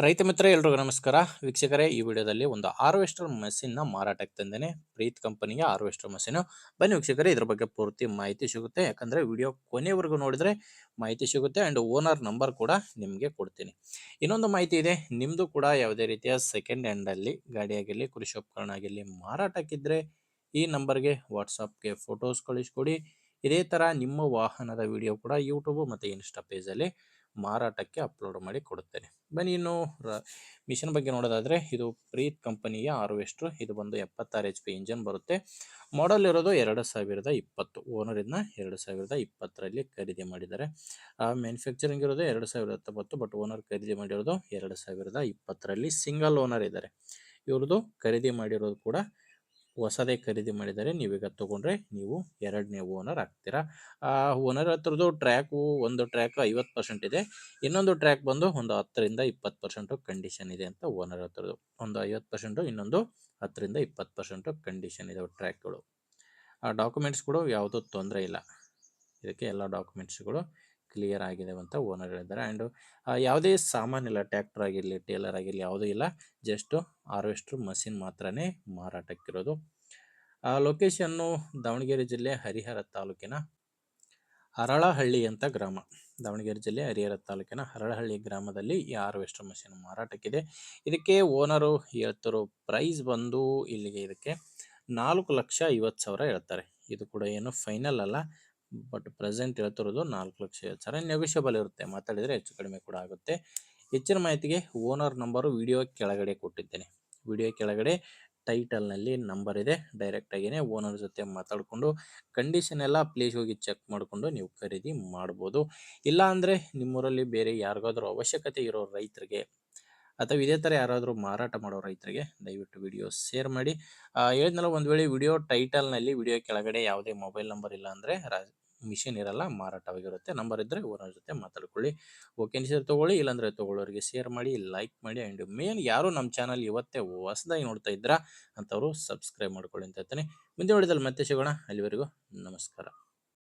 ರೈತ ಮಿತ್ರ ಎಲ್ರಿಗೂ ನಮಸ್ಕಾರ ವೀಕ್ಷಕರೇ. ಈ ವಿಡಿಯೋದಲ್ಲಿ ಒಂದು ಹಾರ್ವೆಸ್ಟರ್ ಮಷಿನ್ನ ಮಾರಾಟಕ್ಕೆ ತಂದೇನೆ. ಪ್ರೀತ್ ಕಂಪನಿಯ ಹಾರ್ವೆಸ್ಟರ್ ಮಷೀನು. ಬನ್ನಿ ವೀಕ್ಷಕರೇ, ಇದ್ರ ಬಗ್ಗೆ ಪೂರ್ತಿ ಮಾಹಿತಿ ಸಿಗುತ್ತೆ. ಯಾಕಂದ್ರೆ ವಿಡಿಯೋ ಕೊನೆವರೆಗೂ ನೋಡಿದ್ರೆ ಮಾಹಿತಿ ಸಿಗುತ್ತೆ ಅಂಡ್ ಓನರ್ ನಂಬರ್ ಕೂಡ ನಿಮಗೆ ಕೊಡ್ತೀನಿ. ಇನ್ನೊಂದು ಮಾಹಿತಿ ಇದೆ, ನಿಮ್ಮದು ಕೂಡ ಯಾವುದೇ ರೀತಿಯ ಸೆಕೆಂಡ್ ಹ್ಯಾಂಡ್ ಅಲ್ಲಿ ಗಾಡಿ ಆಗಿರಲಿ, ಕೃಷಿ ಉಪಕರಣ ಆಗಿರಲಿ ಮಾರಾಟಕ್ಕಿದ್ರೆ ಈ ನಂಬರ್ಗೆ ವಾಟ್ಸಪ್ಗೆ ಫೋಟೋಸ್ ಕಳಿಸ್ಕೊಡಿ. ಇದೇ ತರ ನಿಮ್ಮ ವಾಹನದ ವಿಡಿಯೋ ಕೂಡ ಯೂಟ್ಯೂಬ್ ಮತ್ತೆ ಇನ್ಸ್ಟಾ ಪೇಜಲ್ಲಿ ಮಾರಾಟಕ್ಕೆ ಅಪ್ಲೋಡ್ ಮಾಡಿ ಕೊಡುತ್ತೇನೆ. ಬನ್ನಿ ಇನ್ನು ಮಿಷನ್ ಬಗ್ಗೆ ನೋಡೋದಾದ್ರೆ, ಇದು ಪ್ರೀತ್ ಕಂಪನಿಯ ಹಾರ್ವೆಸ್ಟರ್. ಇದು ಬಂದು 76 HP ಇಂಜನ್ ಬರುತ್ತೆ. ಮಾಡೆಲ್ ಇರೋದು 2020. ಓನರ್ ಇದನ್ನ 2020ರಲ್ಲಿ ಖರೀದಿ ಮಾಡಿದ್ದಾರೆ. ಮ್ಯಾನುಫ್ಯಾಕ್ಚರಿಂಗ್ ಇರೋದು 2019, ಬಟ್ ಓನರ್ ಖರೀದಿ ಮಾಡಿರೋದು 2020ರಲ್ಲಿ. ಸಿಂಗಲ್ ಓನರ್ ಇದ್ದಾರೆ. ಇವ್ರದ್ದು ಖರೀದಿ ಮಾಡಿರೋದು ಕೂಡ ಹೊಸದೇ ಖರೀದಿ ಮಾಡಿದ್ದಾರೆ. ನೀವೀಗ ತಗೊಂಡ್ರೆ ನೀವು ಎರಡನೇ ಓನರ್ ಆಗ್ತೀರಾ. ಓನರ್ ಹತ್ರದ್ದು ಟ್ರ್ಯಾಕು, ಒಂದು ಟ್ರ್ಯಾಕ್ 50% ಇದೆ, ಇನ್ನೊಂದು ಟ್ರ್ಯಾಕ್ ಬಂದು ಒಂದು 10ರಿಂದ 20% ಕಂಡೀಷನ್ ಇದೆ ಅಂತ ಓನರ್ ಹತ್ರದ್ದು. ಒಂದು 50%, ಇನ್ನೊಂದು 10ರಿಂದ 20% ಕಂಡೀಷನ್ ಇದೆ ಟ್ರ್ಯಾಕ್ಗಳು. ಡಾಕ್ಯುಮೆಂಟ್ಸ್ಗಳು ಯಾವುದೂ ತೊಂದರೆ ಇಲ್ಲ, ಇದಕ್ಕೆ ಎಲ್ಲ ಡಾಕ್ಯುಮೆಂಟ್ಸ್ಗಳು ಕ್ಲಿಯರ್ ಆಗಿದೆ ಅಂತ ಓನರ್ ಹೇಳಿದ್ದಾರೆ. ಆ್ಯಂಡ್ ಯಾವುದೇ ಸಾಮಾನಿಲ್ಲ, ಟ್ರ್ಯಾಕ್ಟರ್ ಆಗಿರಲಿ, ಟೇಲರ್ ಆಗಿರಲಿ ಯಾವುದೂ ಇಲ್ಲ, ಜಸ್ಟ್ ಹಾರ್ವೆಸ್ಟರ್ ಮಷಿನ್ ಮಾತ್ರನೇ ಮಾರಾಟಕ್ಕಿರೋದು. ಲೊಕೇಶನ್ನು ದಾವಣಗೆರೆ ಜಿಲ್ಲೆ ಹರಿಹರ ತಾಲೂಕಿನ ಹರಳಹಳ್ಳಿ ಅಂತ ಗ್ರಾಮ. ದಾವಣಗೆರೆ ಜಿಲ್ಲೆ ಹರಿಹರ ತಾಲೂಕಿನ ಹರಳಹಳ್ಳಿ ಗ್ರಾಮದಲ್ಲಿ ಈ ಹಾರ್ವೆಸ್ಟರ್ ಮಷಿನ್ ಮಾರಾಟಕ್ಕಿದೆ. ಇದಕ್ಕೆ ಓನರು ಹೇಳ್ತಿರೋ ಪ್ರೈಸ್ ಬಂದು ಇಲ್ಲಿಗೆ ಇದಕ್ಕೆ 4,50,000 ಹೇಳ್ತಾರೆ. ಇದು ಕೂಡ ಏನು ಫೈನಲ್ ಅಲ್ಲ, ಬಟ್ ಪ್ರೆಸೆಂಟ್ ಹೇಳ್ತಿರೋದು 4,50,000. ನೆಗೋಷಿಯಬಲ್ ಇರುತ್ತೆ, ಮಾತಾಡಿದರೆ ಹೆಚ್ಚು ಕಡಿಮೆ ಕೂಡ ಆಗುತ್ತೆ. ಹೆಚ್ಚಿನ ಮಾಹಿತಿಗೆ ಓನರ್ ನಂಬರು ವಿಡಿಯೋ ಕೆಳಗಡೆ ಕೊಟ್ಟಿದ್ದೇನೆ. ವಿಡಿಯೋ ಕೆಳಗಡೆ ಟೈಟಲ್ನಲ್ಲಿ ನಂಬರ್ ಇದೆ. ಡೈರೆಕ್ಟ್ ಆಗಿಯೇ ಓನರ್ ಜೊತೆ ಮಾತಾಡಿಕೊಂಡು ಕಂಡೀಷನ್ ಎಲ್ಲ ಪ್ಲೇಸ್ ಹೋಗಿ ಚೆಕ್ ಮಾಡಿಕೊಂಡು ನೀವು ಖರೀದಿ ಮಾಡ್ಬೋದು. ಇಲ್ಲ ಅಂದರೆ ನಿಮ್ಮೂರಲ್ಲಿ ಬೇರೆ ಯಾರಿಗಾದ್ರೂ ಅವಶ್ಯಕತೆ ಇರೋ ರೈತರಿಗೆ ಅಥವಾ ಇದೇ ಥರ ಯಾರಾದರೂ ಮಾರಾಟ ಮಾಡೋ ರೈತರಿಗೆ ದಯವಿಟ್ಟು ವಿಡಿಯೋ ಶೇರ್ ಮಾಡಿ. ಹೇಳಿದ್ನಲ್ಲ, ಒಂದು ವೇಳೆ ವಿಡಿಯೋ ಟೈಟಲ್ನಲ್ಲಿ ವಿಡಿಯೋ ಕೆಳಗಡೆ ಯಾವುದೇ ಮೊಬೈಲ್ ನಂಬರ್ ಇಲ್ಲ ಅಂದರೆ ಮಿಷಿನ್ ಇರಲ್ಲ, ಮಾರಾಟವಾಗಿರುತ್ತೆ. ನಂಬರ್ ಇದ್ದರೆ ಓನರ್ ಜೊತೆ ಮಾತಾಡ್ಕೊಳ್ಳಿ. ಓಕೆ ಅನಿಸಿದ್ರೆ ತೊಗೊಳ್ಳಿ, ಇಲ್ಲಾಂದರೆ ತೊಗೊಳ್ಳೋರಿಗೆ ಶೇರ್ ಮಾಡಿ, ಲೈಕ್ ಮಾಡಿ. ಆ್ಯಂಡ್ ಮೇನ್ ಯಾರು ನಮ್ಮ ಚಾನಲ್ ಇವತ್ತೇ ಹೊಸದಾಗಿ ನೋಡ್ತಾ ಇದ್ದೀರಾ ಅಂಥವರು ಸಬ್ಸ್ಕ್ರೈಬ್ ಮಾಡ್ಕೊಳ್ಳಿ ಅಂತ ಹೇಳ್ತಾನೆ. ಮುಂದೆ ಉಳಿದಲ್ಲಿ ಮತ್ತೆ ಸಿಗೋಣ. ಅಲ್ಲಿವರೆಗೂ ನಮಸ್ಕಾರ.